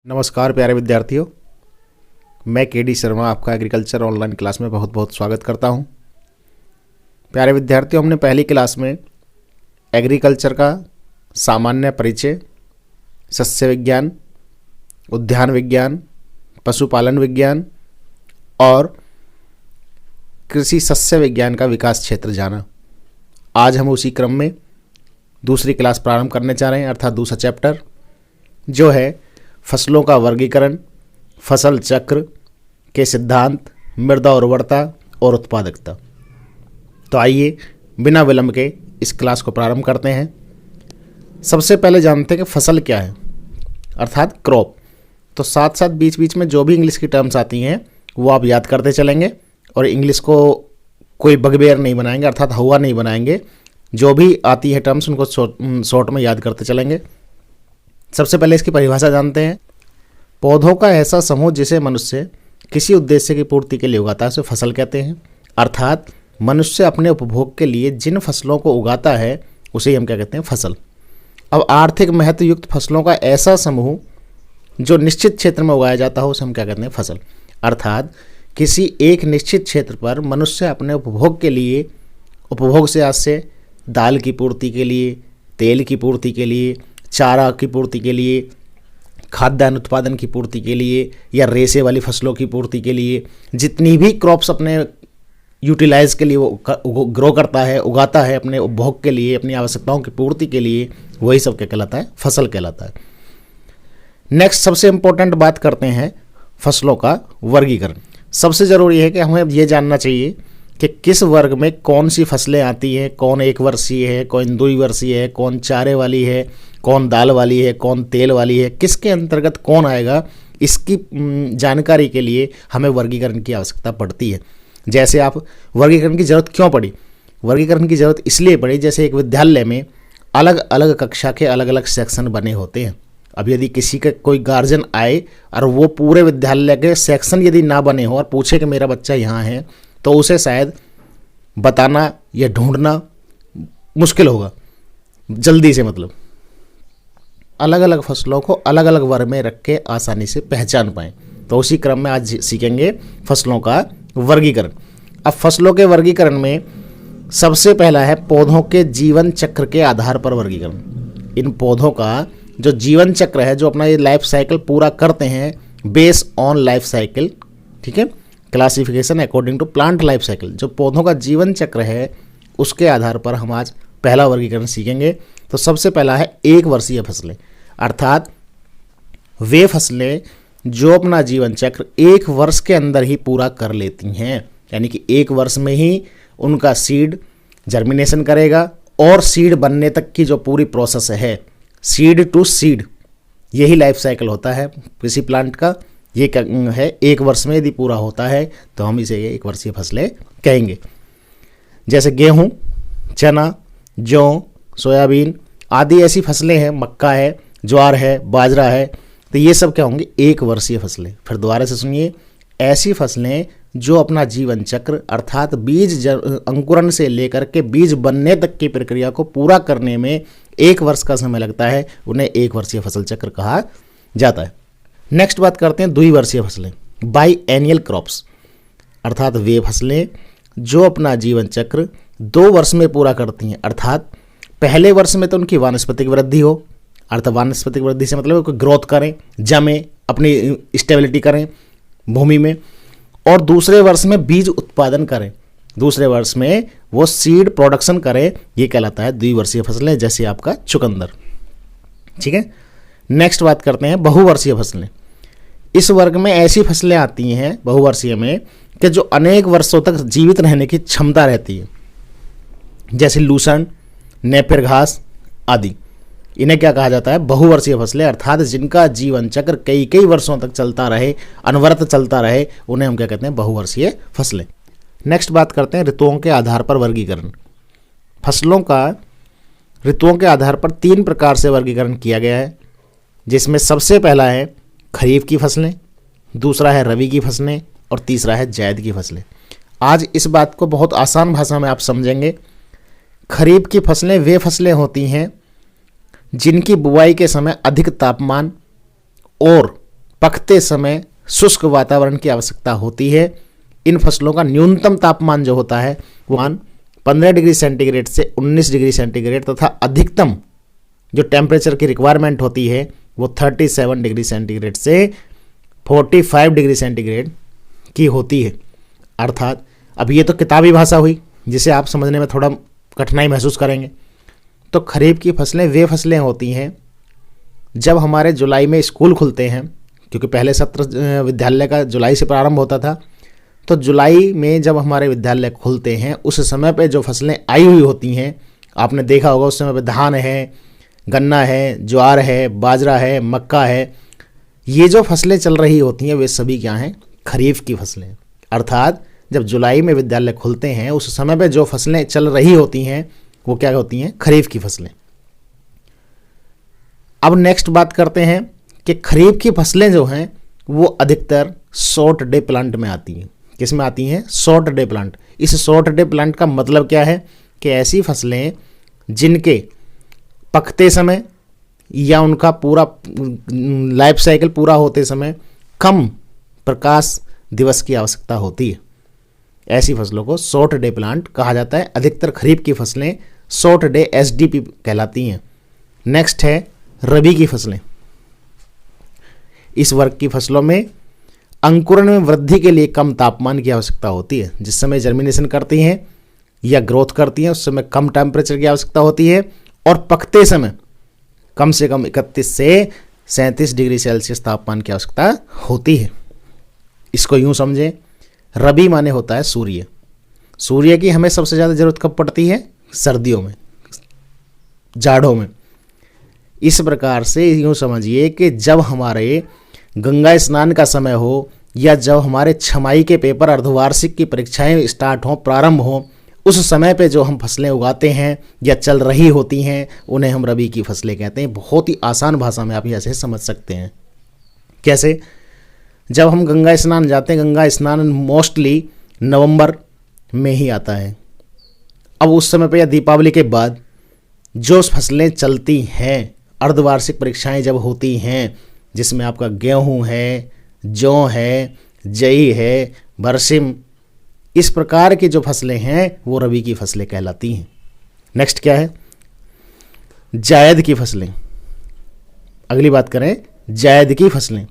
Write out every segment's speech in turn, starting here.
नमस्कार प्यारे विद्यार्थियों, मैं के.डी. शर्मा आपका एग्रीकल्चर ऑनलाइन क्लास में बहुत बहुत स्वागत करता हूं। प्यारे विद्यार्थियों, हमने पहली क्लास में एग्रीकल्चर का सामान्य परिचय, सस्य विज्ञान, उद्यान विज्ञान, पशुपालन विज्ञान और कृषि सस्य विज्ञान का विकास क्षेत्र जाना। आज हम उसी क्रम में दूसरी क्लास प्रारंभ करने जा रहे हैं, अर्थात दूसरा चैप्टर जो है फसलों का वर्गीकरण, फसल चक्र के सिद्धांत, मृदा उर्वरता और उत्पादकता। तो आइए बिना विलंब के इस क्लास को प्रारंभ करते हैं। सबसे पहले जानते हैं कि फसल क्या है, अर्थात क्रॉप। तो साथ साथ बीच बीच में जो भी इंग्लिश की टर्म्स आती हैं वो आप याद करते चलेंगे और इंग्लिश को कोई बगबेयर नहीं बनाएंगे, अर्थात हवा नहीं बनाएंगे। जो भी आती है टर्म्स उनको शॉर्ट में याद करते चलेंगे। सबसे पहले इसकी परिभाषा जानते हैं। पौधों का ऐसा समूह जिसे मनुष्य किसी उद्देश्य की पूर्ति के लिए उगाता है उसे फसल कहते हैं। अर्थात मनुष्य अपने उपभोग के लिए जिन फसलों को उगाता है उसे ही हम क्या कहते हैं, फसल। अब आर्थिक महत्व युक्त फसलों का ऐसा समूह जो निश्चित क्षेत्र में उगाया जाता हो उसे हम क्या कहते हैं, फसल। अर्थात किसी एक निश्चित क्षेत्र पर मनुष्य अपने उपभोग के लिए, उपभोग से आज से दाल की पूर्ति के लिए, तेल की पूर्ति के लिए, चारा की पूर्ति के लिए, खाद्यान्न उत्पादन की पूर्ति के लिए या रेशे वाली फसलों की पूर्ति के लिए, जितनी भी क्रॉप्स अपने यूटिलाइज के लिए वो ग्रो करता है, उगाता है अपने उपभोग के लिए, अपनी आवश्यकताओं की पूर्ति के लिए, वही सब क्या कहलाता है, फसल कहलाता है। नेक्स्ट सबसे इम्पोर्टेंट बात करते हैं फसलों का वर्गीकरण। सबसे ज़रूरी है कि हमें ये जानना चाहिए कि किस वर्ग में कौन सी फसलें आती हैं, कौन एक वर्षीय है, कौन द्विवर्षीय है, कौन चारे वाली है, कौन दाल वाली है, कौन तेल वाली है, किसके अंतर्गत कौन आएगा। इसकी जानकारी के लिए हमें वर्गीकरण की आवश्यकता पड़ती है। जैसे आप वर्गीकरण की ज़रूरत क्यों पड़ी? वर्गीकरण की ज़रूरत इसलिए पड़ी जैसे एक विद्यालय में अलग अलग कक्षा के अलग अलग सेक्शन बने होते हैं। अब यदि किसी का कोई गार्जियन आए और वो पूरे विद्यालय के सेक्शन यदि ना बने हो और पूछे कि मेरा बच्चा यहाँ है, तो उसे शायद बताना या ढूंढना मुश्किल होगा जल्दी से। मतलब अलग अलग फसलों को अलग अलग वर्ग में रख के आसानी से पहचान पाएं। तो उसी क्रम में आज सीखेंगे फसलों का वर्गीकरण। अब फसलों के वर्गीकरण में सबसे पहला है पौधों के जीवन चक्र के आधार पर वर्गीकरण। इन पौधों का जो जीवन चक्र है, जो अपना ये लाइफ साइकिल पूरा करते हैं, बेस ऑन लाइफ साइकिल, ठीक है, classification according to plant life cycle, जो पौधों का जीवन चक्र है उसके आधार पर हम आज पहला वर्गीकरण सीखेंगे। तो सबसे पहला है एक वर्षीय फसलें, अर्थात वे फसलें जो अपना जीवन चक्र एक वर्ष के अंदर ही पूरा कर लेती हैं, यानी कि एक वर्ष में ही उनका सीड जर्मिनेशन करेगा और सीड बनने तक की जो पूरी प्रोसेस है, सीड टू सीड, यही लाइफ साइकिल होता है किसी प्लांट का। ये है एक वर्ष में यदि पूरा होता है तो हम इसे एक वर्षीय फसलें कहेंगे। जैसे गेहूँ, चना, जौ, सोयाबीन आदि ऐसी फसलें हैं, मक्का है, ज्वार है, बाजरा है, तो ये सब क्या होंगी, एक वर्षीय फसलें। फिर दोबारा से सुनिए, ऐसी फसलें जो अपना जीवन चक्र अर्थात बीज अंकुरण से लेकर के बीज बनने तक की प्रक्रिया को पूरा करने में एक वर्ष का समय लगता है, उन्हें एक वर्षीय फसल चक्र कहा जाता है। नेक्स्ट बात करते हैं द्विवर्षीय फसलें, बाई एनियल क्रॉप्स, अर्थात वे फसलें जो अपना जीवन चक्र 2 वर्ष में पूरा करती हैं। अर्थात पहले वर्ष में तो उनकी वानस्पतिक वृद्धि हो, अर्थात वानस्पतिक वृद्धि से मतलब कोई ग्रोथ करें, जमें, अपनी स्टेबिलिटी करें भूमि में, और दूसरे वर्ष में बीज उत्पादन करें, दूसरे वर्ष में वो सीड प्रोडक्शन करें, ये कहलाता है द्विवर्षीय फसलें, जैसे आपका चुकंदर, ठीक है। नेक्स्ट बात करते हैं बहुवर्षीय फसलें। इस वर्ग में ऐसी फसलें आती हैं बहुवर्षीय में कि जो अनेक वर्षों तक जीवित रहने की क्षमता रहती है, जैसे लूसर्न, नेपियर घास आदि। इन्हें क्या कहा जाता है, बहुवर्षीय फसलें, अर्थात जिनका जीवन चक्र कई कई वर्षों तक चलता रहे, अनवरत चलता रहे, उन्हें हम क्या कहते हैं, बहुवर्षीय फसलें। नेक्स्ट बात करते हैं ऋतुओं के आधार पर वर्गीकरण। फसलों का ऋतुओं के आधार पर 3 प्रकार से वर्गीकरण किया गया है, जिसमें सबसे पहला है खरीफ की फसलें, दूसरा है रबी की फसलें और तीसरा है जायद की फसलें। आज इस बात को बहुत आसान भाषा में आप समझेंगे। खरीफ की फसलें वे फसलें होती हैं जिनकी बुआई के समय अधिक तापमान और पकते समय शुष्क वातावरण की आवश्यकता होती है। इन फसलों का न्यूनतम तापमान जो होता है वो 15 डिग्री सेंटीग्रेड से 19 डिग्री सेंटीग्रेड तथा अधिकतम जो टेम्परेचर की रिक्वायरमेंट होती है वो 37 डिग्री सेंटीग्रेड से 45 डिग्री सेंटीग्रेड की होती है। अर्थात अब ये तो किताबी भाषा हुई जिसे आप समझने में थोड़ा कठिनाई महसूस करेंगे। तो खरीफ की फसलें वे फसलें होती हैं जब हमारे जुलाई में स्कूल खुलते हैं, क्योंकि पहले सत्र विद्यालय का जुलाई से प्रारंभ होता था। तो जुलाई में जब हमारे विद्यालय खुलते हैं उस समय पे जो फसलें आई हुई होती हैं, आपने देखा होगा उस समय पे धान है, गन्ना है, ज्वार है, बाजरा है, मक्का है, ये जो फसलें चल रही होती हैं वे सभी क्या हैं? खरीफ की फसलें। अर्थात जब जुलाई में विद्यालय खुलते हैं उस समय पे जो फसलें चल रही होती हैं वो क्या होती हैं? खरीफ की फसलें। अब नेक्स्ट बात करते हैं कि खरीफ की फसलें जो हैं वो अधिकतर शॉर्ट डे प्लांट में आती हैं। किस में आती हैं? Short day plant. इस शॉर्ट डे प्लांट का मतलब क्या है कि ऐसी फसलें जिनके पकते समय या उनका पूरा लाइफ साइकिल पूरा होते समय कम प्रकाश दिवस की आवश्यकता होती है, ऐसी फसलों को शॉर्ट डे प्लांट कहा जाता है। अधिकतर खरीफ की फसलें शॉर्ट डे एसडीपी कहलाती हैं। नेक्स्ट है रबी की फसलें। इस वर्ग की फसलों में अंकुरण में वृद्धि के लिए कम तापमान की आवश्यकता होती है। जिस समय जर्मिनेशन करती हैं या ग्रोथ करती हैं उस समय कम टेम्परेचर की आवश्यकता होती है और पकते समय कम से कम 31 से 37 डिग्री सेल्सियस तापमान की आवश्यकता होती है। इसको यूं समझें, रबी माने होता है सूर्य। सूर्य की हमें सबसे ज़्यादा ज़रूरत कब पड़ती है? सर्दियों में, जाड़ों में। इस प्रकार से यूं समझिए कि जब हमारे गंगा स्नान का समय हो या जब हमारे छमाही के पेपर अर्धवार्षिक की परीक्षाएं स्टार्ट हों, प्रारंभ हों, उस समय पे जो हम फसलें उगाते हैं या चल रही होती हैं उन्हें हम रबी की फसलें कहते हैं। बहुत ही आसान भाषा में आप ऐसे समझ सकते हैं। कैसे? जब हम गंगा स्नान जाते हैं, गंगा स्नान मोस्टली नवंबर में ही आता है। अब उस समय पे या दीपावली के बाद जो फसलें चलती हैं, अर्धवार्षिक परीक्षाएं जब होती हैं, जिसमें आपका गेहूं है, जौ है, जई है, बरसिम, इस प्रकार की जो फसलें हैं वो रबी की फसलें कहलाती हैं। नेक्स्ट क्या है? जायद की फसलें। अगली बात करें जायद की फसलें।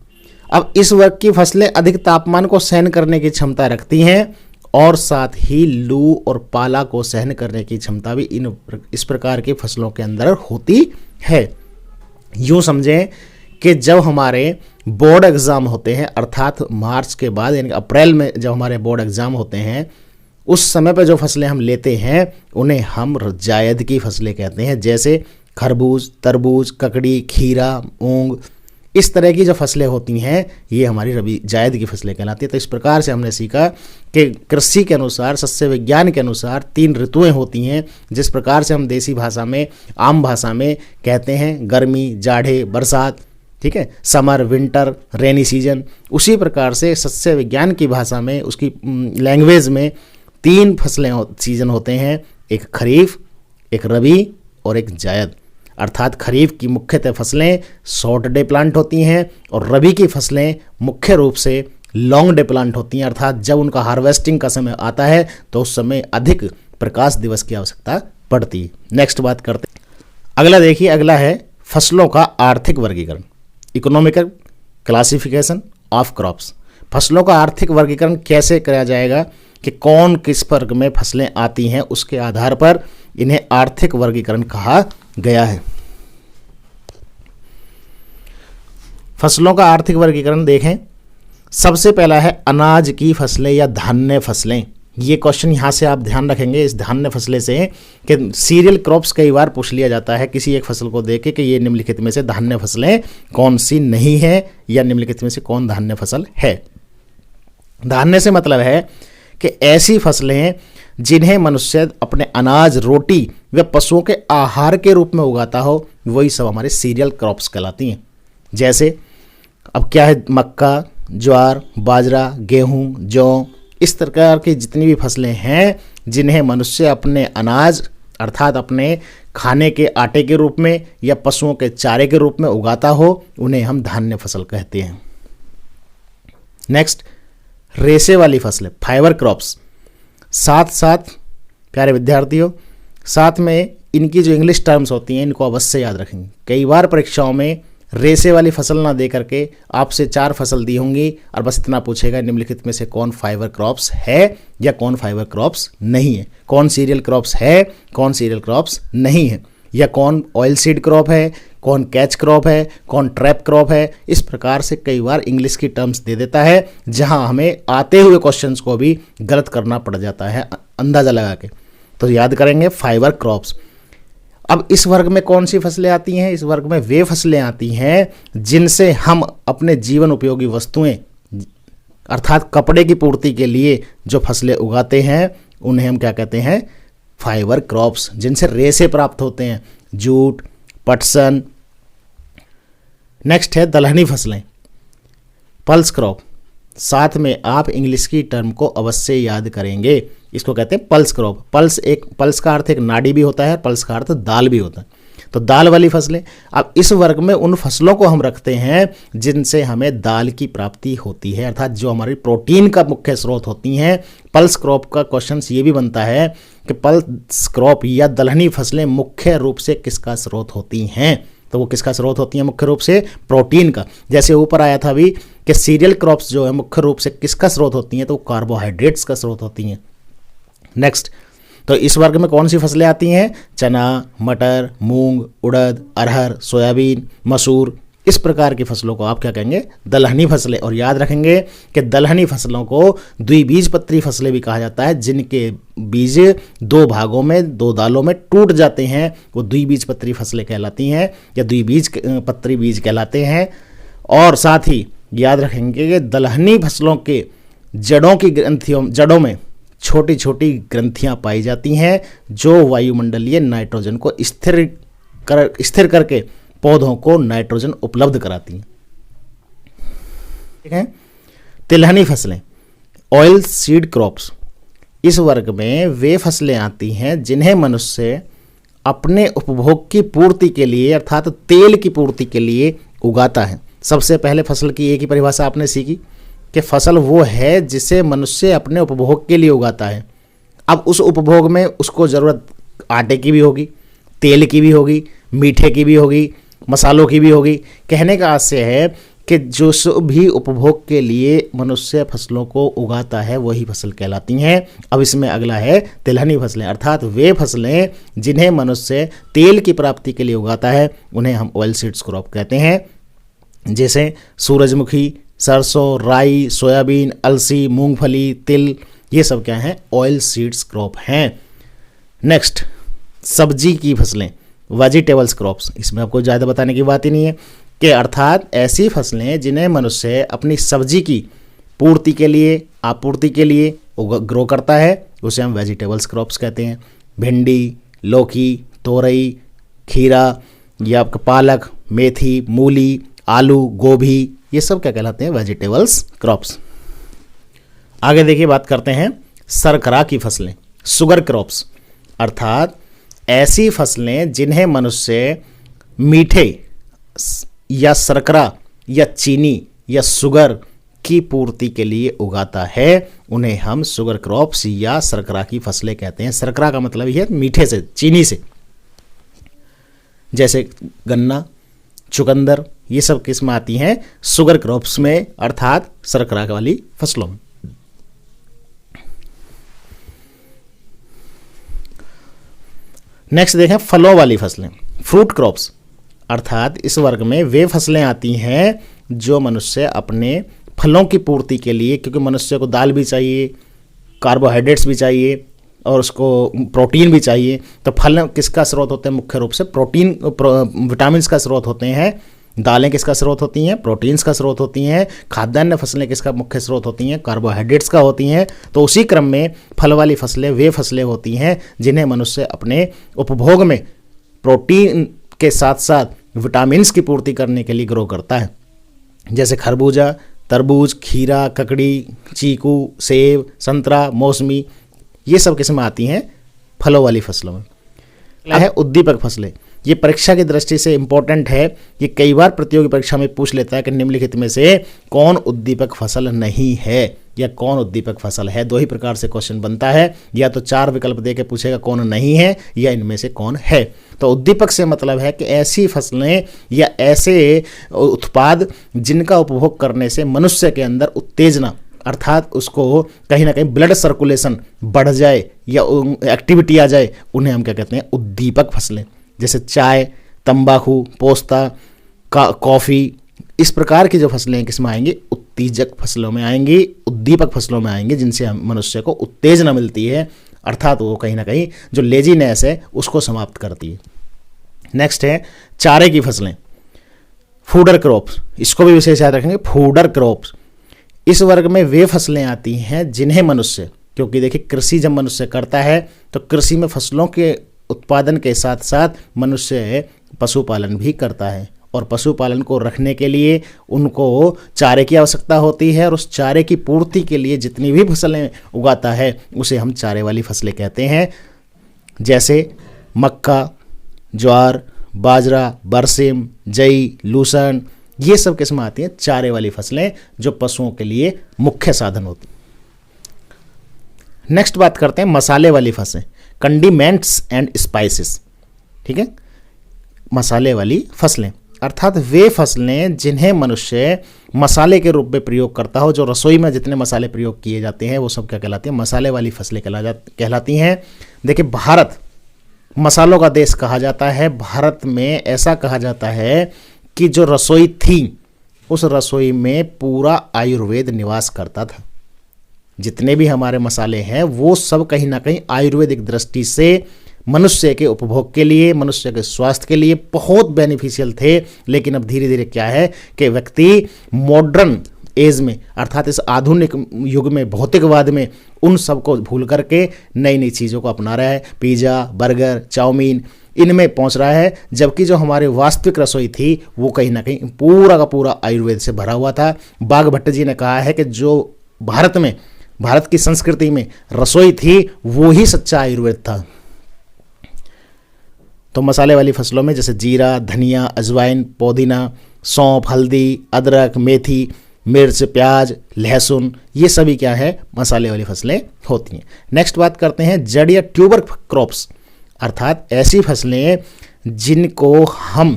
अब इस वर्ग की फसलें अधिक तापमान को सहन करने की क्षमता रखती हैं और साथ ही लू और पाला को सहन करने की क्षमता भी इस प्रकार की फसलों के अंदर होती है। यूं समझें कि जब हमारे बोर्ड एग्ज़ाम होते हैं, अर्थात मार्च के बाद यानी अप्रैल में जब हमारे बोर्ड एग्ज़ाम होते हैं, उस समय पर जो फसलें हम लेते हैं उन्हें हम जायद की फसलें कहते हैं। जैसे खरबूज, तरबूज, ककड़ी, खीरा, मूंग, इस तरह की जो फसलें होती हैं ये हमारी रबी जायद की फसलें कहलाती हैं। तो इस प्रकार से हमने सीखा कि कृषि के अनुसार, सस्य विज्ञान के अनुसार 3 ऋतुएं होती हैं। जिस प्रकार से हम देसी भाषा में, आम भाषा में कहते हैं गर्मी, जाड़े, बरसात, ठीक है, समर, विंटर, रेनी सीजन, उसी प्रकार से सस्य विज्ञान की भाषा में, उसकी लैंग्वेज में 3 फसलें सीजन होते हैं, एक खरीफ, एक रबी और एक जायद। अर्थात खरीफ की मुख्यतः फसलें शॉर्ट डे प्लांट होती हैं और रबी की फसलें मुख्य रूप से लॉन्ग डे प्लांट होती हैं। अर्थात जब उनका हार्वेस्टिंग का समय आता है तो उस समय अधिक प्रकाश दिवस की आवश्यकता पड़ती है। नेक्स्ट बात करते हैं, अगला देखिए, अगला है फसलों का आर्थिक वर्गीकरण, इकोनॉमिकल क्लासिफिकेशन ऑफ क्रॉप्स। फसलों का आर्थिक वर्गीकरण कैसे किया जाएगा कि कौन किस वर्ग में फसलें आती हैं, उसके आधार पर इन्हें आर्थिक वर्गीकरण कहा गया है। फसलों का आर्थिक वर्गीकरण देखें, सबसे पहला है अनाज की फसलें या धान्य फसलें। ये क्वेश्चन यहाँ से आप ध्यान रखेंगे इस धान्य फसलें से कि सीरियल क्रॉप्स कई बार पूछ लिया जाता है किसी एक फसल को देख के कि ये निम्नलिखित में से धान्य फसलें कौन सी नहीं है या निम्नलिखित में से कौन धान्य फसल है। धान्य से मतलब है कि ऐसी फसलें जिन्हें मनुष्य अपने अनाज, रोटी व पशुओं के आहार के रूप में उगाता हो, वही सब हमारे सीरियल क्रॉप्स कहलाती हैं। जैसे अब क्या है, मक्का, ज्वार, बाजरा, गेहूं, जौ, इस प्रकार की जितनी भी फसलें हैं जिन्हें मनुष्य अपने अनाज अर्थात अपने खाने के आटे के रूप में या पशुओं के चारे के रूप में उगाता हो, उन्हें हम धान्य फसल कहते हैं। नेक्स्ट, रेशे वाली फसलें, फाइबर क्रॉप्स। साथ साथ प्यारे विद्यार्थियों, साथ में इनकी जो इंग्लिश टर्म्स होती हैं इनको अवश्य याद रखेंगे। कई बार परीक्षाओं में रेशे वाली फसल ना दे करके आपसे 4 फसल दी होंगी और बस इतना पूछेगा निम्नलिखित में से कौन फाइबर क्रॉप्स है या कौन फाइबर क्रॉप्स नहीं है, कौन सीरियल क्रॉप्स है, कौन सीरियल क्रॉप्स नहीं है, या कौन ऑयल सीड क्रॉप है, कौन कैच क्रॉप है, कौन ट्रैप क्रॉप है। इस प्रकार से कई बार इंग्लिश की टर्म्स दे देता है जहां हमें आते हुए क्वेश्चंस को भी गलत करना पड़ जाता है अंदाजा लगा के। तो याद करेंगे फाइबर क्रॉप्स। अब इस वर्ग में कौन सी फसलें आती हैं? इस वर्ग में वे फसलें आती हैं जिनसे हम अपने जीवन उपयोगी वस्तुएं अर्थात कपड़े की पूर्ति के लिए जो फसलें उगाते हैं उन्हें हम क्या कहते हैं? फाइबर क्रॉप्स, जिनसे रेशे प्राप्त होते हैं, जूट, पटसन। नेक्स्ट है दलहनी फसलें, पल्स क्रॉप। साथ में आप इंग्लिश की टर्म को अवश्य याद करेंगे, इसको कहते हैं पल्स क्रॉप। पल्स का अर्थ एक नाड़ी भी होता है, पल्स का अर्थ दाल भी होता है, तो दाल वाली फसलें। अब इस वर्ग में उन फसलों को हम रखते हैं जिनसे हमें दाल की प्राप्ति होती है, अर्थात जो हमारी प्रोटीन का मुख्य स्रोत होती हैं। पल्स क्रॉप का क्वेश्चन ये भी बनता है कि पल्स क्रॉप या दलहनी फसलें मुख्य रूप से किसका स्रोत होती हैं? तो वो किसका स्रोत होती हैं? मुख्य रूप से प्रोटीन का। जैसे ऊपर आया था अभी कि सीरियल क्रॉप्स जो है मुख्य रूप से किसका स्रोत होती हैं? तो कार्बोहाइड्रेट्स का स्रोत होती हैं। नेक्स्ट, तो इस वर्ग में कौन सी फसलें आती हैं? चना, मटर, मूंग, उड़द, अरहर, सोयाबीन, मसूर। इस प्रकार की फसलों को आप क्या कहेंगे? दलहनी फसलें। और याद रखेंगे कि दलहनी फसलों को द्विबीजपत्री फसलें भी कहा जाता है, जिनके बीज 2 भागों में, 2 दालों में टूट जाते हैं, वो द्विबीजपत्री फसलें कहलाती हैं या द्विबीजपत्री बीज कहलाते हैं। और साथ ही याद रखेंगे कि दलहनी फसलों के जड़ों में छोटी छोटी ग्रंथियां पाई जाती हैं जो वायुमंडलीय नाइट्रोजन को स्थिर करके पौधों को नाइट्रोजन उपलब्ध कराती हैं। ठीक है। तिलहनी फसलें, ऑयल सीड क्रॉप्स। इस वर्ग में वे फसलें आती हैं जिन्हें मनुष्य अपने उपभोग की पूर्ति के लिए अर्थात तेल की पूर्ति के लिए उगाता है। सबसे पहले फसल की एक ही परिभाषा आपने सीखी कि फसल वो है जिसे मनुष्य अपने उपभोग के लिए उगाता है। अब उस उपभोग में उसको ज़रूरत आटे की भी होगी, तेल की भी होगी, मीठे की भी होगी, मसालों की भी होगी। कहने का आशय है कि जो भी उपभोग के लिए मनुष्य फसलों को उगाता है वही फसल कहलाती हैं। अब इसमें अगला है तिलहनी फसलें, अर्थात वे फसलें जिन्हें मनुष्य तेल की प्राप्ति के लिए उगाता है उन्हें हम ऑयल सीड्स क्रॉप कहते हैं। जैसे सूरजमुखी, सरसों, राई, सोयाबीन, अलसी, मूंगफली, तिल, ये सब क्या हैं? ऑयल सीड्स क्रॉप हैं। नेक्स्ट, सब्जी की फसलें, वेजिटेबल्स क्रॉप्स। इसमें आपको ज़्यादा बताने की बात ही नहीं है कि अर्थात ऐसी फसलें जिन्हें मनुष्य अपनी सब्जी की पूर्ति के लिए, आपूर्ति के लिए ग्रो करता है, उसे हम वेजिटेबल्स क्रॉप्स कहते हैं। भिंडी, लौकी, तोरई, खीरा या आपका पालक, मेथी, मूली, आलू, गोभी, ये सब क्या कहलाते हैं? Vegetables crops. आगे देखिए, बात करते हैं शर्करा की फसलें, शुगर क्रॉप्स, अर्थात ऐसी फसलें जिन्हें मनुष्य मीठे या शर्करा या चीनी या शुगर की पूर्ति के लिए उगाता है, उन्हें हम शुगर क्रॉप्स या शर्करा की फसलें कहते हैं। शर्करा का मतलब ये है मीठे से, चीनी से। जैसे गन्ना, चुकंदर, ये सब किस में आती हैं? शुगर क्रॉप्स में, अर्थात शर्करा वाली फसलों में। नेक्स्ट देखें फलों वाली फसलें, फ्रूट क्रॉप्स, अर्थात इस वर्ग में वे फसलें आती हैं जो मनुष्य अपने फलों की पूर्ति के लिए, क्योंकि मनुष्य को दाल भी चाहिए, कार्बोहाइड्रेट्स भी चाहिए और उसको प्रोटीन भी चाहिए, तो फल किसका स्रोत होते हैं? मुख्य रूप से प्रोटीन, विटामिन्स का स्रोत होते हैं। दालें किसका स्रोत होती हैं? प्रोटीन्स का स्रोत होती हैं। खाद्यान्न फसलें किसका मुख्य स्रोत होती हैं? कार्बोहाइड्रेट्स का होती हैं। तो उसी क्रम में फल वाली फसलें वे फसलें होती हैं जिन्हें मनुष्य अपने उपभोग में प्रोटीन के साथ साथ विटामिन्स की पूर्ति करने के लिए ग्रो करता है। जैसे खरबूजा, तरबूज, खीरा, ककड़ी, चीकू, सेब, संतरा, मौसमी, ये सब किस में आती हैं? फलों वाली फसलों में। है उद्दीपक फसलें, ये परीक्षा की दृष्टि से इंपॉर्टेंट है। ये कई बार प्रतियोगी परीक्षा में पूछ लेता है कि निम्नलिखित में से कौन उद्दीपक फसल नहीं है या कौन उद्दीपक फसल है। दो ही प्रकार से क्वेश्चन बनता है, या तो 4 विकल्प दे के पूछेगा कौन नहीं है या इनमें से कौन है। तो उद्दीपक से मतलब है कि ऐसी फसलें या ऐसे उत्पाद जिनका उपभोग करने से मनुष्य के अंदर उत्तेजना, अर्थात उसको कहीं ना कहीं ब्लड सर्कुलेशन बढ़ जाए या एक्टिविटी आ जाए, उन्हें हम क्या कहते हैं, उद्दीपक फसलें। जैसे चाय, तंबाकू, पोस्ता, कॉफ़ी, इस प्रकार की जो फसलें हैं किसमें आएंगी, उत्तेजक फसलों में आएंगी, उद्दीपक फसलों में आएंगी, जिनसे मनुष्य को उत्तेजना मिलती है, अर्थात वो कहीं ना कहीं जो लेजीनेस है उसको समाप्त करती है। नेक्स्ट है चारे की फसलें, फूडर क्रॉप्स, इसको भी विशेष याद रखेंगे, फूडर क्रॉप्स। इस वर्ग में वे फसलें आती हैं जिन्हें मनुष्य, क्योंकि देखिए कृषि जब मनुष्य करता है तो कृषि में फसलों के उत्पादन के साथ साथ मनुष्य पशुपालन भी करता है, और पशुपालन को रखने के लिए उनको चारे की आवश्यकता होती है, और उस चारे की पूर्ति के लिए जितनी भी फसलें उगाता है उसे हम चारे वाली फसलें कहते हैं। जैसे मक्का, ज्वार, बाजरा, बरसिम, जई, लूसन, ये सब किस्में आती हैं चारे वाली फसलें जो पशुओं के लिए मुख्य साधन होती हैं। नेक्स्ट बात करते हैं मसाले वाली फसलें, कंडीमेंट्स एंड स्पाइसेस। ठीक है, मसाले वाली फसलें अर्थात वे फसलें जिन्हें मनुष्य मसाले के रूप में प्रयोग करता हो, जो रसोई में जितने मसाले प्रयोग किए जाते हैं वो सब क्या कहलाती हैं, मसाले वाली फसलें कहलाती हैं। देखिए भारत मसालों का देश कहा जाता है। भारत में ऐसा कहा जाता है कि जो रसोई थी उस रसोई में पूरा आयुर्वेद निवास करता था। जितने भी हमारे मसाले हैं वो सब कहीं ना कहीं आयुर्वेदिक दृष्टि से मनुष्य के उपभोग के लिए, मनुष्य के स्वास्थ्य के लिए बहुत बेनिफिशियल थे। लेकिन अब धीरे धीरे क्या है कि व्यक्ति मॉडर्न एज में, अर्थात इस आधुनिक युग में, भौतिकवाद में, उन सब को भूल करके नई नई चीज़ों को अपना रहा है। पिज़्ज़ा, बर्गर, चाउमीन, इनमें पहुंच रहा है, जबकि जो हमारी वास्तविक रसोई थी वो कहीं ना कहीं पूरा का पूरा आयुर्वेद से भरा हुआ था। बाघ भट्ट जी ने कहा है कि जो भारत में, भारत की संस्कृति में रसोई थी वो ही सच्चा आयुर्वेद था। तो मसाले वाली फसलों में जैसे जीरा, धनिया, अजवाइन, पुदीना, सौंफ, हल्दी, अदरक, मेथी, मिर्च, प्याज, लहसुन, ये सभी क्या है, मसाले वाली फसलें होती हैं। नेक्स्ट बात करते हैं जड़ या ट्यूबर क्रॉप्स, अर्थात ऐसी फसलें जिनको हम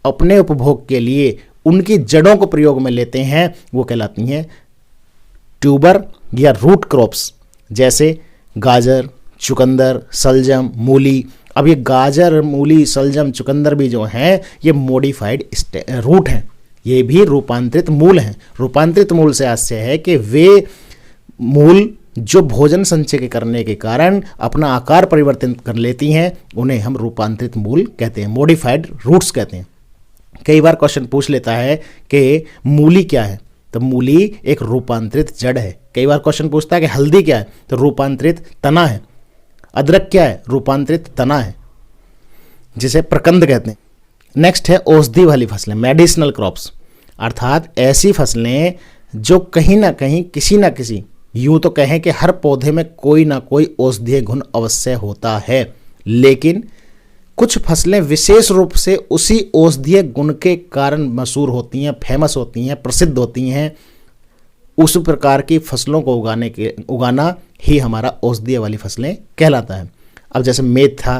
अपने उपभोग के लिए उनकी जड़ों को प्रयोग में लेते हैं, वो कहलाती हैं ट्यूबर या रूट क्रॉप्स। जैसे गाजर, चुकंदर, सलजम, मूली। अब ये गाजर, मूली, सलजम, चुकंदर भी जो हैं ये मॉडिफाइड रूट हैं, ये भी रूपांतरित मूल हैं। रूपांतरित मूल से आशय है कि वे मूल जो भोजन संचय करने के कारण अपना आकार परिवर्तन कर लेती हैं, उन्हें हम रूपांतरित मूल कहते हैं, मॉडिफाइड रूट्स कहते हैं। कई बार क्वेश्चन पूछ लेता है कि मूली क्या है, तो मूली एक रूपांतरित जड़ है। कई बार क्वेश्चन पूछता है कि हल्दी क्या है, तो रूपांतरित तना है। अदरक क्या है, रूपांतरित तना है, जिसे प्रकंद कहते हैं। नेक्स्ट है औषधि वाली फसलें, मेडिसिनल क्रॉप्स, अर्थात ऐसी फसलें जो कहीं ना कहीं किसी ना किसी, यूं तो कहें कि हर पौधे में कोई ना कोई औषधीय गुण अवश्य होता है, लेकिन कुछ फसलें विशेष रूप से उसी औषधीय गुण के कारण मशहूर होती हैं, फेमस होती हैं, प्रसिद्ध होती हैं। उस प्रकार की फसलों को उगाना ही हमारा औषधीय वाली फसलें कहलाता है। अब जैसे मेथा,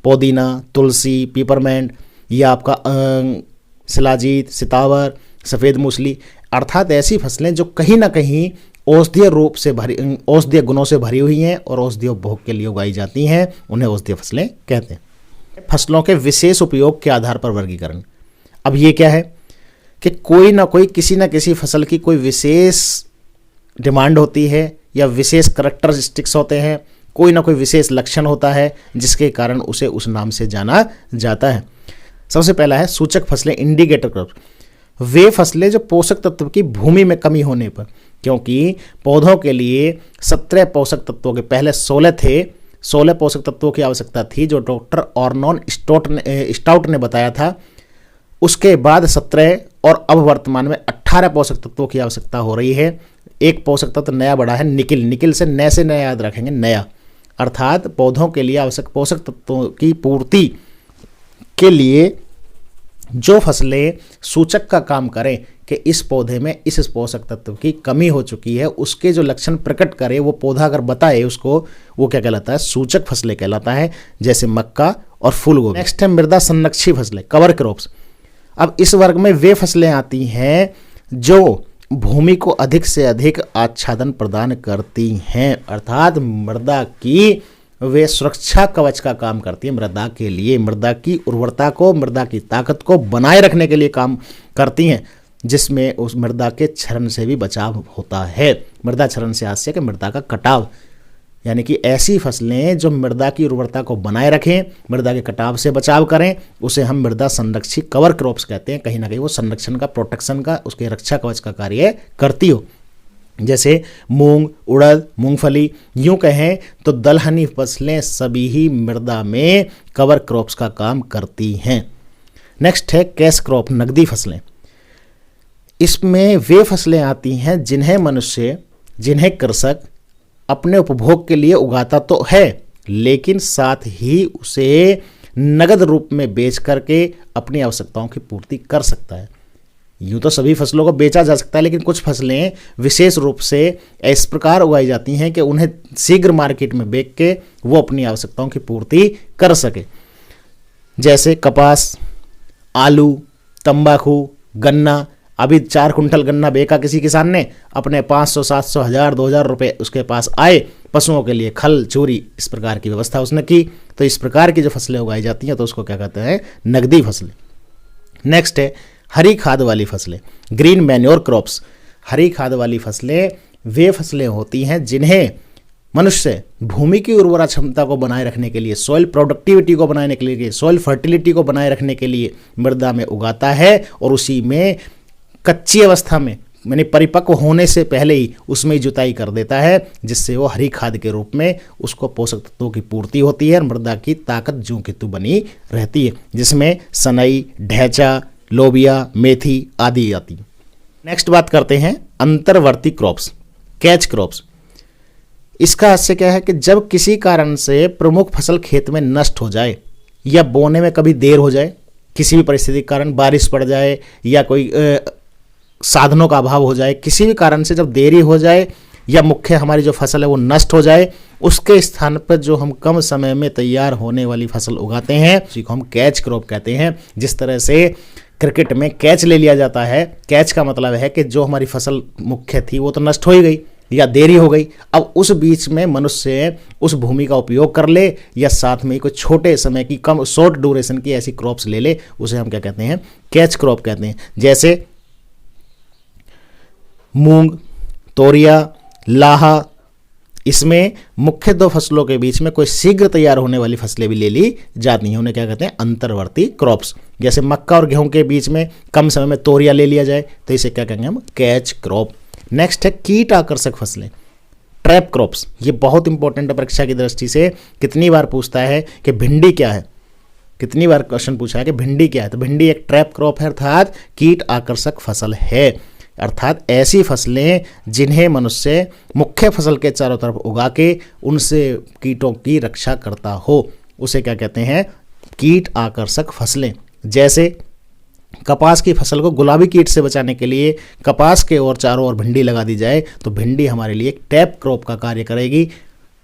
पुदीना, तुलसी, पीपरमेंट, या आपका शिलाजीत, सितावर, सफ़ेद मूसली, अर्थात ऐसी फसलें जो कहीं ना कहीं औषधीय रूप से भरी, औषधीय गुणों से भरी हुई हैं और औषधीय उपभोग के लिए उगाई जाती हैं, उन्हें औषधीय फसलें कहते हैं। फसलों के विशेष उपयोग के आधार पर वर्गीकरण। अब ये क्या है कि कोई ना कोई, किसी ना किसी फसल की कोई विशेष डिमांड होती है या विशेष करैक्टरिस्टिक्स होते हैं, कोई ना कोई विशेष लक्षण होता है जिसके कारण उसे उस नाम से जाना जाता है। सबसे पहला है सूचक फसलें, इंडिकेटर क्रॉप। वे फसलें जो पोषक तत्व की भूमि में कमी होने पर, क्योंकि पौधों के लिए 17 पोषक तत्वों के पहले 16 थे, 16 पोषक तत्वों की आवश्यकता थी जो डॉक्टर ऑर्नोन स्टाउट ने बताया था। उसके बाद 17 और अब वर्तमान में 18 पोषक तत्वों की आवश्यकता हो रही है। एक पोषक तत्व नया बढ़ा है, निकिल। निकिल से नए से नया याद रखेंगे, नया, अर्थात पौधों के लिए आवश्यक पोषक तत्वों की पूर्ति के लिए जो फसलें सूचक का काम करें कि इस पौधे में इस पोषक तत्व की कमी हो चुकी है, उसके जो लक्षण प्रकट करे, वो पौधा अगर बताए उसको, वो क्या कहलाता है? सूचक फसलें कहलाता है, जैसे मक्का और फूलगोभी। नेक्स्ट है मृदा संरक्षी फसलें, कवर क्रॉप्स। अब इस वर्ग में वे फसलें आती हैं जो भूमि को अधिक से अधिक आच्छादन प्रदान करती हैं, अर्थात मृदा की वे सुरक्षा कवच का काम करती है। मृदा के लिए, मृदा की उर्वरता को, मृदा की ताकत को बनाए रखने के लिए काम करती हैं, जिसमें उस मृदा के क्षरण से भी बचाव होता है। मृदा क्षरण से आशय कि मृदा का कटाव, यानी कि ऐसी फसलें जो मृदा की उर्वरता को बनाए रखें, मृदा के कटाव से बचाव करें, उसे हम मृदा संरक्षी कवर क्रॉप्स कहते हैं। कहीं ना कहीं वो संरक्षण का, प्रोटेक्शन का, उसके रक्षा कवच का कार्य करती हो, जैसे मूंग, उड़द, मूंगफली। यूं कहें तो दलहनी फसलें सभी ही मृदा में कवर क्रॉप्स का काम करती हैं। नेक्स्ट है कैश क्रॉप, नकदी फसलें। इसमें वे फसलें आती हैं जिन्हें कृषक अपने उपभोग के लिए उगाता तो है, लेकिन साथ ही उसे नगद रूप में बेच करके अपनी आवश्यकताओं की पूर्ति कर सकता है। यूँ तो सभी फसलों को बेचा जा सकता है, लेकिन कुछ फसलें विशेष रूप से इस प्रकार उगाई जाती हैं कि उन्हें शीघ्र मार्केट में बेच के वो अपनी आवश्यकताओं की पूर्ति कर सके, जैसे कपास, आलू, तंबाकू, गन्ना। अभी 4 कुंटल गन्ना बेचा किसी किसान ने, अपने 500, 700, 1000, 2000 रुपये उसके पास आए, पशुओं के लिए खल, चूरी, इस प्रकार की व्यवस्था उसने की। तो इस प्रकार की जो फसलें उगाई जाती हैं तो उसको क्या कहते हैं? नकदी फसलें। नेक्स्ट है हरी खाद वाली फसलें, ग्रीन मैन्योर क्रॉप्स। हरी खाद वाली फसलें वे फसलें होती हैं जिन्हें मनुष्य भूमि की उर्वरा क्षमता को बनाए रखने के लिए, सॉइल प्रोडक्टिविटी को बनाने के लिए, सॉइल फर्टिलिटी को बनाए रखने के लिए मृदा में उगाता है, और उसी में कच्ची अवस्था में, यानी परिपक्व होने से पहले ही उसमें जुताई कर देता है, जिससे वो हरी खाद के रूप में उसको पोषक तत्वों की पूर्ति होती है और मृदा की ताकत ज्यों की त्यों बनी रहती है, जिसमें सनई, ढैंचा, लोबिया, मेथी आदि आती। नेक्स्ट बात करते हैं अंतर्वर्ती क्रॉप्स, कैच क्रॉप्स। इसका आशय क्या है कि जब किसी कारण से प्रमुख फसल खेत में नष्ट हो जाए या बोने में कभी देर हो जाए, किसी भी परिस्थिति के कारण बारिश पड़ जाए या कोई साधनों का अभाव हो जाए, किसी भी कारण से जब देरी हो जाए या मुख्य हमारी जो फसल है वो नष्ट हो जाए, उसके स्थान पर जो हम कम समय में तैयार होने वाली फसल उगाते हैं उसी को हम कैच क्रॉप कहते हैं। जिस तरह से क्रिकेट में कैच ले लिया जाता है, कैच का मतलब है कि जो हमारी फसल मुख्य थी वो तो नष्ट हो ही गई या देरी हो गई, अब उस बीच में मनुष्य उस भूमि का उपयोग कर ले या साथ में कोई छोटे समय की, कम शॉर्ट ड्यूरेशन की ऐसी क्रॉप्स ले ले, उसे हम क्या कहते हैं? कैच क्रॉप कहते हैं। जैसे मूंग, तोरिया, लाहा, इसमें मुख्य 2 फसलों के बीच में कोई शीघ्र तैयार होने वाली फसलें भी ले ली जाती हैं, उन्हें क्या कहते हैं? अंतर्वर्ती क्रॉप्स। जैसे मक्का और गेहूं के बीच में कम समय में तोरिया ले लिया जाए तो इसे क्या कहेंगे हम? Catch crop. नेक्स्ट है कीट आकर्षक फसलें, ट्रैप क्रॉप्स। ये बहुत इंपॉर्टेंट है परीक्षा की दृष्टि से। कितनी बार पूछता है कि भिंडी क्या है, कितनी बार क्वेश्चन पूछा है कि भिंडी क्या है, तो भिंडी एक ट्रैप क्रॉप है, अर्थात कीट आकर्षक फसल है। अर्थात ऐसी फसलें जिन्हें मनुष्य मुख्य फसल के चारों तरफ उगा के उनसे कीटों की रक्षा करता हो, उसे क्या कहते हैं? कीट आकर्षक फसलें। जैसे कपास की फसल को गुलाबी कीट से बचाने के लिए कपास के और चारों ओर भिंडी लगा दी जाए तो भिंडी हमारे लिए एक टैप क्रॉप का कार्य करेगी,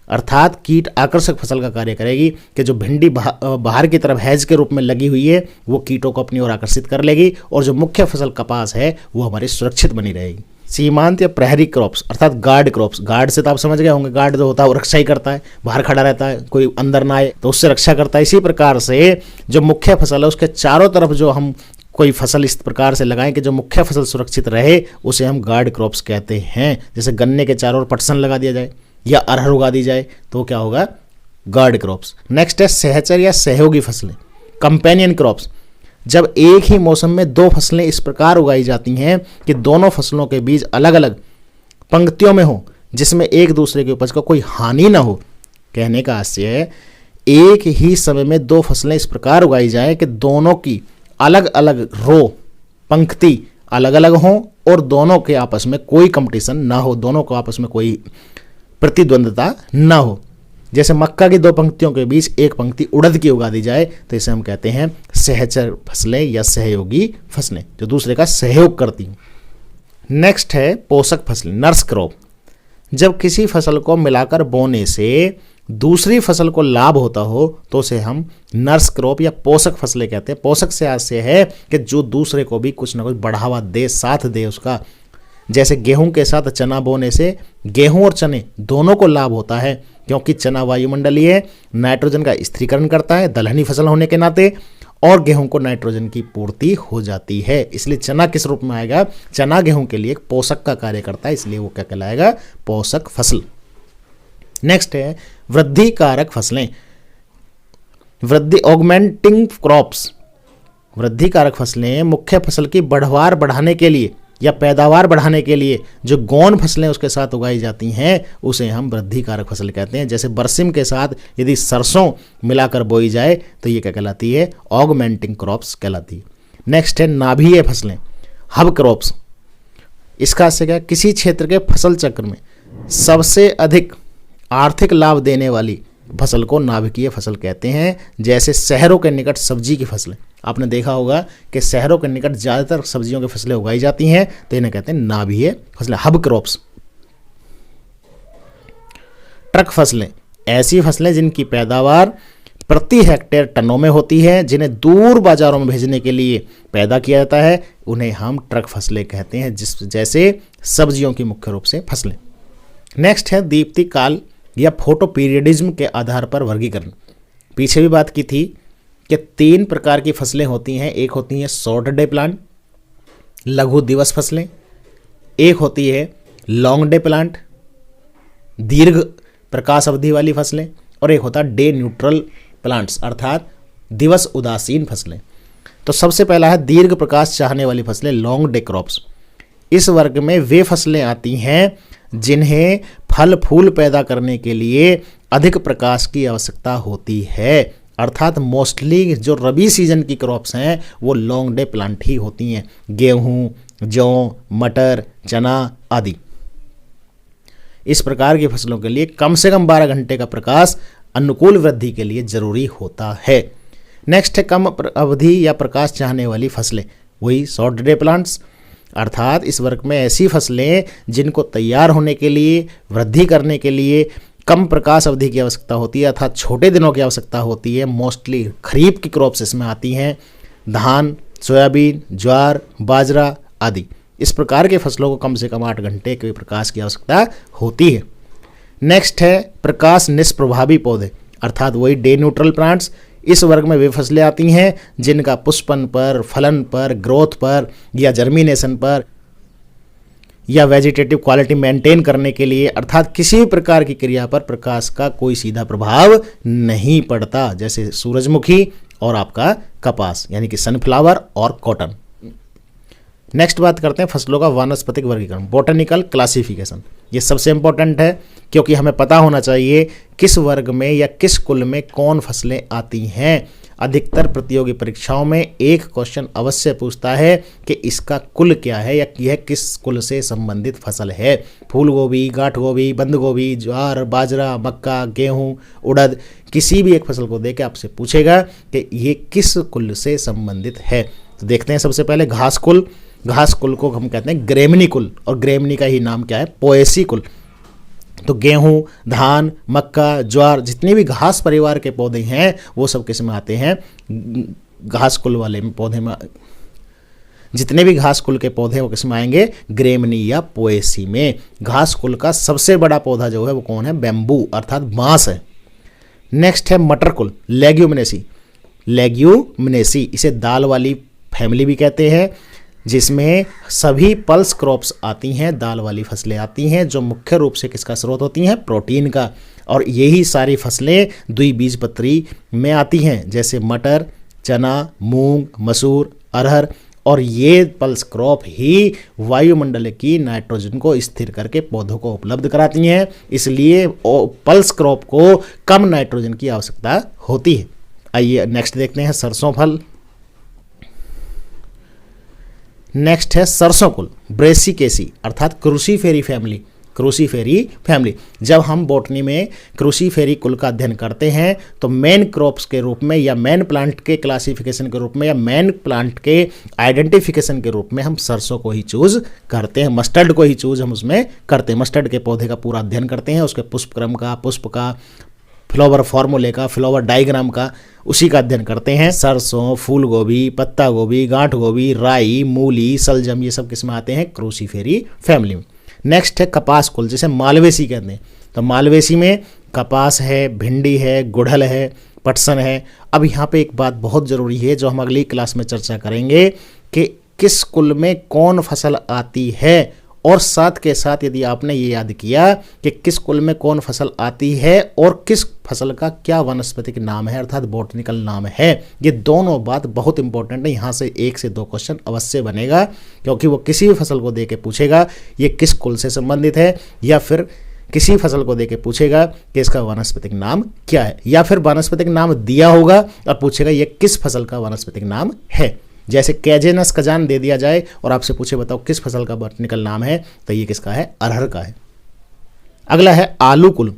अर्थात कीट आकर्षक फसल का कार्य करेगी कि जो भिंडी बाहर की तरफ हैज के रूप में लगी हुई है वो कीटों को अपनी ओर आकर्षित कर लेगी, और जो मुख्य फसल कपास है वो हमारी सुरक्षित बनी रहेगी। सीमांत या प्रहरी क्रॉप्स अर्थात गार्ड क्रॉप्स। गार्ड से तो आप समझ गए होंगे, गार्ड जो होता है वो रक्षा ही करता है, बाहर खड़ा रहता है, कोई अंदर ना आए तो उससे रक्षा करता है। इसी प्रकार से जो मुख्य फसल है उसके चारों तरफ जो हम कोई फसल इस प्रकार से लगाएं कि जो मुख्य फसल सुरक्षित रहे, उसे हम गार्ड क्रॉप्स कहते हैं। जैसे गन्ने के चारों ओर पटसन लगा दिया जाए या अरहर उगा दी जाए तो क्या होगा? Guard crops. नेक्स्ट है सहचर या सहयोगी फसलें, कंपेनियन क्रॉप्स। जब एक ही मौसम में 2 फसलें इस प्रकार उगाई जाती हैं कि दोनों फसलों के बीज अलग अलग पंक्तियों में हो, जिसमें एक दूसरे की उपज को कोई हानि ना हो। कहने का आशय है एक ही समय में 2 फसलें इस प्रकार उगाई जाए कि दोनों की अलग अलग रो, पंक्ति अलग अलग हों और दोनों के आपस में कोई कंपटीशन ना हो, दोनों को आपस में कोई प्रतिद्वंदता ना हो। जैसे मक्का की 2 पंक्तियों के बीच एक पंक्ति उड़द की उगा दी जाए तो इसे हम कहते हैं सहचर फसलें या सहयोगी फसलें, जो दूसरे का सहयोग करती हैं। नेक्स्ट है पोषक फसलें, नर्स क्रॉप। जब किसी फसल को मिलाकर बोने से दूसरी फसल को लाभ होता हो तो उसे हम नर्स क्रॉप या पोषक फसलें कहते हैं। पोषक से आशय है कि जो दूसरे को भी कुछ ना कुछ बढ़ावा दे, साथ दे उसका। जैसे गेहूं के साथ चना बोने से गेहूं और चने दोनों को लाभ होता है, क्योंकि चना वायुमंडलीय है, नाइट्रोजन का स्थिरीकरण करता है दलहनी फसल होने के नाते, और गेहूं को नाइट्रोजन की पूर्ति हो जाती है। इसलिए चना किस रूप में आएगा? चना गेहूं के लिए एक पोषक का कार्य करता है, इसलिए वो क्या कहलाएगा? पोषक फसल। नेक्स्ट है वृद्धि कारक फसलें, वृद्धि ऑगमेंटिंग क्रॉप्स। वृद्धि कारक फसलें मुख्य फसल की बढ़वार बढ़ाने के लिए या पैदावार बढ़ाने के लिए जो गौण फसलें उसके साथ उगाई जाती हैं उसे हम वृद्धि कारक फसल कहते हैं। जैसे बरसिम के साथ यदि सरसों मिलाकर बोई जाए तो ये क्या कहलाती है? ऑगमेंटिंग क्रॉप्स कहलाती है। नेक्स्ट है नाभीय फसलें, हब क्रॉप्स। इसका से क्या? किसी क्षेत्र के फसल चक्र में सबसे अधिक आर्थिक लाभ देने वाली फसल को नाभिकीय फसल कहते हैं। जैसे शहरों के निकट सब्जी की फसलें, आपने देखा होगा कि शहरों के निकट ज़्यादातर सब्जियों की फसलें उगाई जाती हैं, तो इन्हें कहते हैं नाभीय फसलें, हब क्रॉप्स। ट्रक फसलें, ऐसी फसलें जिनकी पैदावार प्रति हेक्टेयर टनों में होती है, जिन्हें दूर बाजारों में भेजने के लिए पैदा किया जाता है, उन्हें हम ट्रक फसलें कहते हैं, जैसे सब्जियों की मुख्य रूप से फसलें। नेक्स्ट है दीप्ति काल या फोटो पीरियडिज्म के आधार पर वर्गीकरण। पीछे भी बात की थी कि 3 प्रकार की फसलें होती हैं। एक होती है शॉर्ट डे प्लांट, लघु दिवस फसलें, एक होती है लॉन्ग डे प्लांट, दीर्घ प्रकाश अवधि वाली फसलें, और एक होता है डे न्यूट्रल प्लांट्स अर्थात दिवस उदासीन फसलें। तो सबसे पहला है दीर्घ प्रकाश चाहने वाली फसलें, लॉन्ग डे क्रॉप्स। इस वर्ग में वे फसलें आती हैं जिन्हें फल फूल पैदा करने के लिए अधिक प्रकाश की आवश्यकता होती है, अर्थात मोस्टली जो रबी सीजन की क्रॉप्स हैं वो लॉन्ग डे प्लांट ही होती हैं। गेहूं, जौ, मटर, चना आदि। इस प्रकार की फसलों के लिए कम से कम 12 घंटे का प्रकाश अनुकूल वृद्धि के लिए जरूरी होता है। नेक्स्ट है कम अवधि या प्रकाश चाहने वाली फसलें, वही शॉर्ट डे प्लांट्स, अर्थात इस वर्ग में ऐसी फसलें जिनको तैयार होने के लिए, वृद्धि करने के लिए कम प्रकाश अवधि की आवश्यकता होती है, अर्थात छोटे दिनों की आवश्यकता होती है। मोस्टली खरीफ की क्रॉप्स इसमें आती हैं, धान, सोयाबीन, ज्वार, बाजरा आदि। इस प्रकार के फसलों को कम से कम 8 घंटे के प्रकाश की आवश्यकता होती है। नेक्स्ट है प्रकाश निष्प्रभावी पौधे, अर्थात वही डे न्यूट्रल प्लांट्स। इस वर्ग में वे फसलें आती हैं जिनका पुष्पन पर, फलन पर, ग्रोथ पर या जर्मिनेशन पर या वेजिटेटिव क्वालिटी मेंटेन करने के लिए, अर्थात किसी भी प्रकार की क्रिया पर प्रकाश का कोई सीधा प्रभाव नहीं पड़ता, जैसे सूरजमुखी और आपका कपास यानी कि सनफ्लावर और कॉटन। नेक्स्ट बात करते हैं फसलों का वानस्पतिक वर्गीकरण, बोटेनिकल क्लासिफिकेशन। ये सबसे इंपॉर्टेंट है क्योंकि हमें पता होना चाहिए किस वर्ग में या किस कुल में कौन फसलें आती हैं। अधिकतर प्रतियोगी परीक्षाओं में एक क्वेश्चन अवश्य पूछता है कि इसका कुल क्या है या यह किस कुल से संबंधित फसल है। फूल गोभी, गांठ गोभी, बंद गोभी, ज्वार, बाजरा, मक्का, गेहूं, उड़द, किसी भी एक फसल को देकर आपसे पूछेगा कि ये किस कुल से संबंधित है। तो देखते हैं सबसे पहले घास कुल। घास कुल को हम कहते हैं ग्रेमनी कुल, और ग्रेमनी का ही नाम क्या है? पोएसी कुल। तो गेहूं, धान, मक्का, ज्वार, जितने भी घास परिवार के पौधे हैं वो सब किस में आते हैं? घास कुल वाले पौधे में। जितने भी घास कुल के पौधे वो किस में आएंगे? ग्रेमनी या पोएसी में। घास कुल का सबसे बड़ा पौधा जो है वो कौन है? बैम्बू अर्थात बांस है। नेक्स्ट है मटर कुल, लेग्यूमिनेसी। लेग्यूमिनेसी इसे दाल वाली फैमिली भी कहते हैं, जिसमें सभी पल्स क्रॉप्स आती हैं, दाल वाली फसलें आती हैं, जो मुख्य रूप से किसका स्रोत होती हैं? प्रोटीन का। और यही सारी फसलें द्विबीजपत्री में आती हैं, जैसे मटर, चना, मूंग, मसूर, अरहर। और ये पल्स क्रॉप ही वायुमंडल की नाइट्रोजन को स्थिर करके पौधों को उपलब्ध कराती हैं, इसलिए पल्स क्रॉप को कम नाइट्रोजन की आवश्यकता होती है। आइए नेक्स्ट देखते हैं सरसों फल। नेक्स्ट है सरसों कुल, ब्रेसिकेसी अर्थात क्रूसीफेरी फैमिली। क्रूसीफेरी फैमिली। जब हम बॉटनी में क्रूसीफेरी कुल का अध्ययन करते हैं तो मेन क्रॉप्स के रूप में या मेन प्लांट के क्लासिफिकेशन के रूप में या मेन प्लांट के आइडेंटिफिकेशन के रूप में हम सरसों को ही चूज करते हैं, मस्टर्ड को ही चूज हम उसमें करते हैं। मस्टर्ड के पौधे का पूरा अध्ययन करते हैं, उसके पुष्पक्रम का, पुष्प का, फ्लावर फॉर्मूले का, फ्लावर डायग्राम का, उसी का अध्ययन करते हैं। सरसों, फूल गोभी, पत्ता गोभी, गांठ गोभी, राई, मूली, सलजम, ये सब किसमें आते हैं? क्रूसीफेरी फैमिली में। नेक्स्ट है कपास कुल, जिसे मालवेसी कहते हैं। तो मालवेसी में कपास है, भिंडी है, गुड़हल है, पटसन है। अब यहाँ पे एक बात बहुत ज़रूरी है जो हम अगली क्लास में चर्चा करेंगे कि किस कुल में कौन फसल आती है, और साथ के साथ यदि आपने ये याद किया कि किस कुल में कौन फसल आती है और किस फसल का क्या वानस्पतिक नाम है अर्थात बॉटनिकल नाम है, ये दोनों बात बहुत इंपॉर्टेंट है। यहाँ से 1 से 2 क्वेश्चन अवश्य बनेगा, क्योंकि वो किसी भी फसल को दे के पूछेगा ये किस कुल से संबंधित है, या फिर किसी फसल को देके पूछेगा कि इसका वानस्पतिक नाम क्या है, या फिर वानस्पतिक नाम दिया होगा और पूछेगा ये किस फसल का वानस्पतिक नाम है। जैसे कैजेनस खजान दे दिया जाए और आपसे पूछे बताओ किस फसल का बॉटनिकल नाम है, तो ये किसका है? अरहर का है। अगला है आलू कुल।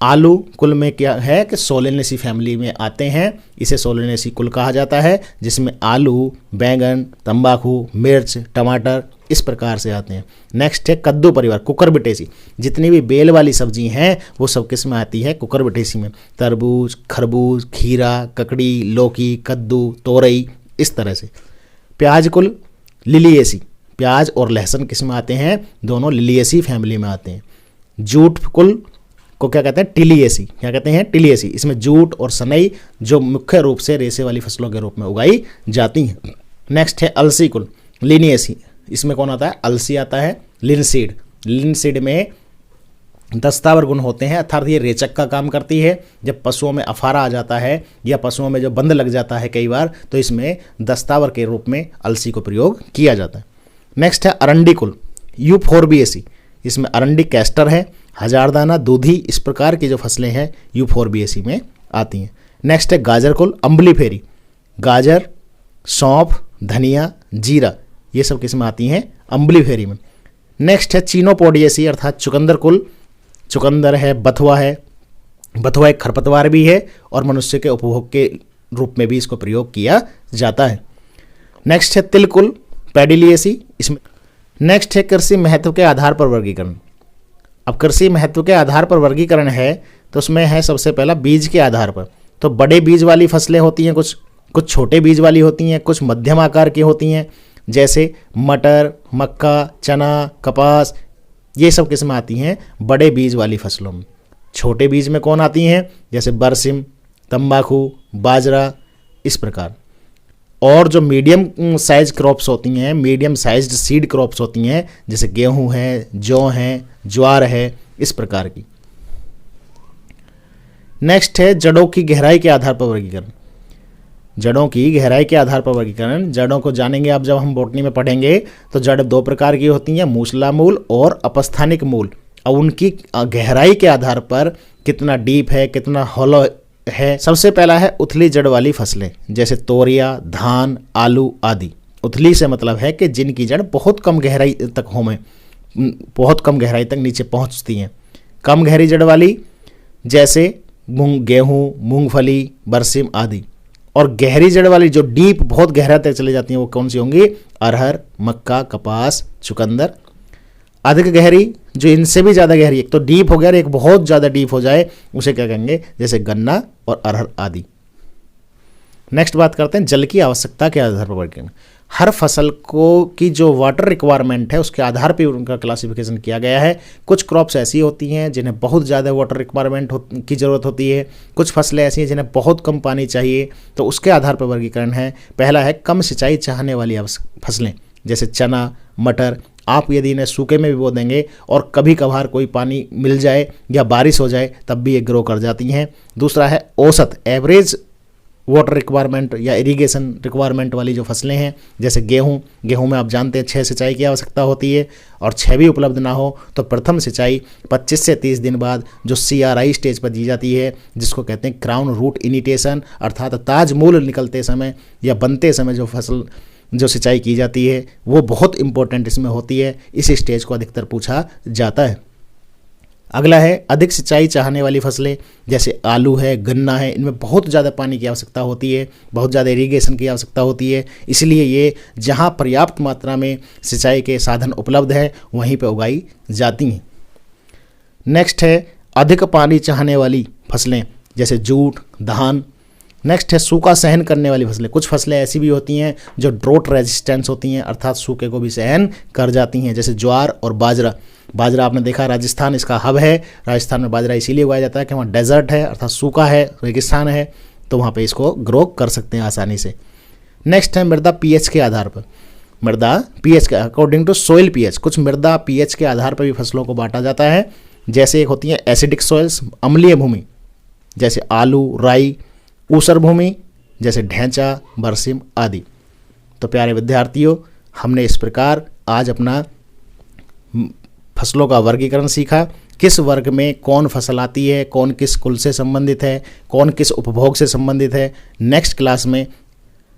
आलू कुल में क्या है कि सोलेनेसी फैमिली में आते हैं, इसे सोलेनेसी कुल कहा जाता है, जिसमें आलू, बैंगन, तंबाकू, मिर्च, टमाटर इस प्रकार से आते हैं। नेक्स्ट है कद्दू परिवार, कुकुरबिटेसी। जितनी भी बेल वाली सब्जी हैं वो सब किस में आती है? कुकुरबिटेसी में। तरबूज, खरबूज, खीरा, ककड़ी, लौकी, कद्दू, तोरई, इस तरह से। प्याज कुल लिलिएसी, प्याज और लहसुन किस में आते हैं? दोनों लिलिएसी फैमिली में आते हैं। जूट कुल को क्या कहते हैं? टिलिएसी। क्या कहते हैं? टिलिएसी। इसमें जूट और सनई जो मुख्य रूप से रेसे वाली फसलों के रूप में उगाई जाती हैं। नेक्स्ट है अलसी कुल, लिनिएसी। इसमें कौन आता है? अलसी आता है। लिनसीड, लिनसीड में दस्तावर गुण होते हैं, अर्थात ये रेचक का काम करती है। जब पशुओं में अफारा आ जाता है या पशुओं में जो बंद लग जाता है कई बार, तो इसमें दस्तावर के रूप में अलसी को प्रयोग किया जाता है। नेक्स्ट है अरंडी कुल, यूफोरबिएसी। इसमें अरंडी कैस्टर है, हजारदाना, दूधी, इस प्रकार की जो फसलें हैं यूफोरबिएसी में आती हैं। नेक्स्ट है गाजर कुल, अम्बलीफेरी। गाजर, सौंफ, धनिया, जीरा, ये सब किस में आती हैं? अम्बलीफेरी में। नेक्स्ट है चीनोपोडिएसी अर्थात चुकंदर कुल। चुकंदर है, बथुआ है। बथुआ एक खरपतवार भी है और मनुष्य के उपभोग के रूप में भी इसको प्रयोग किया जाता है। नेक्स्ट है तिल कुल, पेडिलिएसी। इसमें नेक्स्ट है कृषि महत्व के आधार पर वर्गीकरण। अब कृषि महत्व के आधार पर वर्गीकरण है तो उसमें है सबसे पहला बीज के आधार पर। तो बड़े बीज वाली फसलें होती हैं, कुछ छोटे बीज वाली होती हैं, कुछ मध्यम आकार की होती हैं, जैसे मटर, मक्का, चना, कपास, ये सब किस में आती हैं? बड़े बीज वाली फसलों में। छोटे बीज में कौन आती हैं? जैसे बरसिम, तंबाकू, बाजरा, इस प्रकार। और जो मीडियम साइज क्रॉप्स होती हैं, मीडियम साइज्ड सीड क्रॉप्स होती हैं, जैसे गेहूं है, जौ है, ज्वार है, इस प्रकार की। नेक्स्ट है जड़ों की गहराई के आधार पर वर्गीकरण। जड़ों की गहराई के आधार पर वर्गीकरण, जड़ों को जानेंगे आप जब हम बॉटनी में पढ़ेंगे। तो जड़ 2 प्रकार की होती हैं, मूसला मूल और अपस्थानिक मूल। और उनकी गहराई के आधार पर कितना डीप है, कितना हॉलो है। सबसे पहला है उथली जड़ वाली फसलें, जैसे तोरिया, धान, आलू आदि। उथली से मतलब है कि जिनकी जड़ बहुत कम गहराई तक बहुत कम गहराई तक नीचे पहुंचती हैं। कम गहरी जड़ वाली जैसे गेहूँ, मूंगफली, बरसिम आदि। और गहरी जड़ वाली जो डीप बहुत गहरा तक चली जाती हैं वो कौन सी होंगी? अरहर, मक्का, कपास, चुकंदर। अधिक गहरी जो इनसे भी ज़्यादा गहरी, एक तो डीप हो गया और एक बहुत ज़्यादा डीप हो जाए, उसे क्या कहेंगे? जैसे गन्ना और अरहर आदि। नेक्स्ट बात करते हैं जल की आवश्यकता के आधार पर वर्गीकरण। हर फसल को की जो वाटर रिक्वायरमेंट है उसके आधार पर उनका क्लासिफिकेशन किया गया है। कुछ क्रॉप्स ऐसी होती हैं जिन्हें बहुत ज़्यादा वाटर रिक्वायरमेंट की ज़रूरत होती है, कुछ फसलें ऐसी हैं जिन्हें बहुत कम पानी चाहिए, तो उसके आधार पर वर्गीकरण है। पहला है कम सिंचाई चाहने वाली फसलें, जैसे चना, मटर। आप यदि इन्हें सूखे में भी बो देंगे और कभी कभार कोई पानी मिल जाए या बारिश हो जाए तब भी ये ग्रो कर जाती हैं। दूसरा है औसत, एवरेज वाटर रिक्वायरमेंट या इरिगेशन रिक्वायरमेंट वाली जो फसलें हैं, जैसे गेहूं में आप जानते हैं 6 सिंचाई की आवश्यकता होती है, और 6 भी उपलब्ध ना हो तो प्रथम सिंचाई 25 से 30 दिन बाद जो CRI स्टेज पर दी जाती है, जिसको कहते हैं क्राउन रूट इनिटेशन, अर्थात ताज मूल निकलते समय या बनते समय जो सिंचाई की जाती है वो बहुत इंपॉर्टेंट इसमें होती है। इस स्टेज को अधिकतर पूछा जाता है। अगला है अधिक सिंचाई चाहने वाली फसलें, जैसे आलू है, गन्ना है, इनमें बहुत ज़्यादा पानी की आवश्यकता होती है, बहुत ज़्यादा इरीगेशन की आवश्यकता होती है, इसलिए ये जहाँ पर्याप्त मात्रा में सिंचाई के साधन उपलब्ध हैं वहीं पर उगाई जाती हैं। नेक्स्ट है अधिक पानी चाहने वाली फसलें, जैसे जूट, धान। नेक्स्ट है सूखा सहन करने वाली फसलें। कुछ फसलें ऐसी भी होती हैं जो ड्रोट रेजिस्टेंस होती हैं, अर्थात सूखे को भी सहन कर जाती हैं, जैसे ज्वार और बाजरा। बाजरा आपने देखा राजस्थान इसका हब है, राजस्थान में बाजरा इसीलिए उगाया जाता है कि वहाँ डेजर्ट है, अर्थात सूखा है, रेगिस्तान है, तो वहाँ पे इसको ग्रो कर सकते हैं आसानी से। नेक्स्ट है मृदा पीएच के आधार पर। मृदा पीएच के अकॉर्डिंग टू सोइल पीएच, कुछ मृदा पीएच के आधार पर भी फसलों को बांटा जाता है। जैसे एक होती है एसिडिक सॉइल्स, अम्लीय भूमि, जैसे आलू, राई, ऊसर भूमि, जैसे ढैंचा, बरसिम आदि। तो प्यारे विद्यार्थियों, हमने इस प्रकार आज अपना फसलों का वर्गीकरण सीखा। किस वर्ग में कौन फसल आती है, कौन किस कुल से संबंधित है, कौन किस उपभोग से संबंधित है। नेक्स्ट क्लास में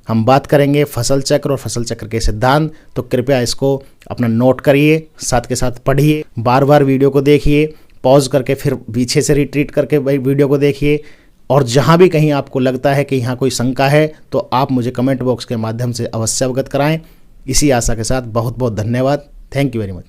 हम बात करेंगे फसल चक्र और फसल चक्र के सिद्धांत। तो कृपया इसको अपना नोट करिए, साथ के साथ पढ़िए, बार बार वीडियो को देखिए, पॉज करके फिर पीछे से रिट्रीट करके वीडियो को देखिए, और जहाँ भी कहीं आपको लगता है कि यहाँ कोई शंका है तो आप मुझे कमेंट बॉक्स के माध्यम से अवश्य अवगत कराएं। इसी आशा के साथ बहुत बहुत धन्यवाद। Thank you very much.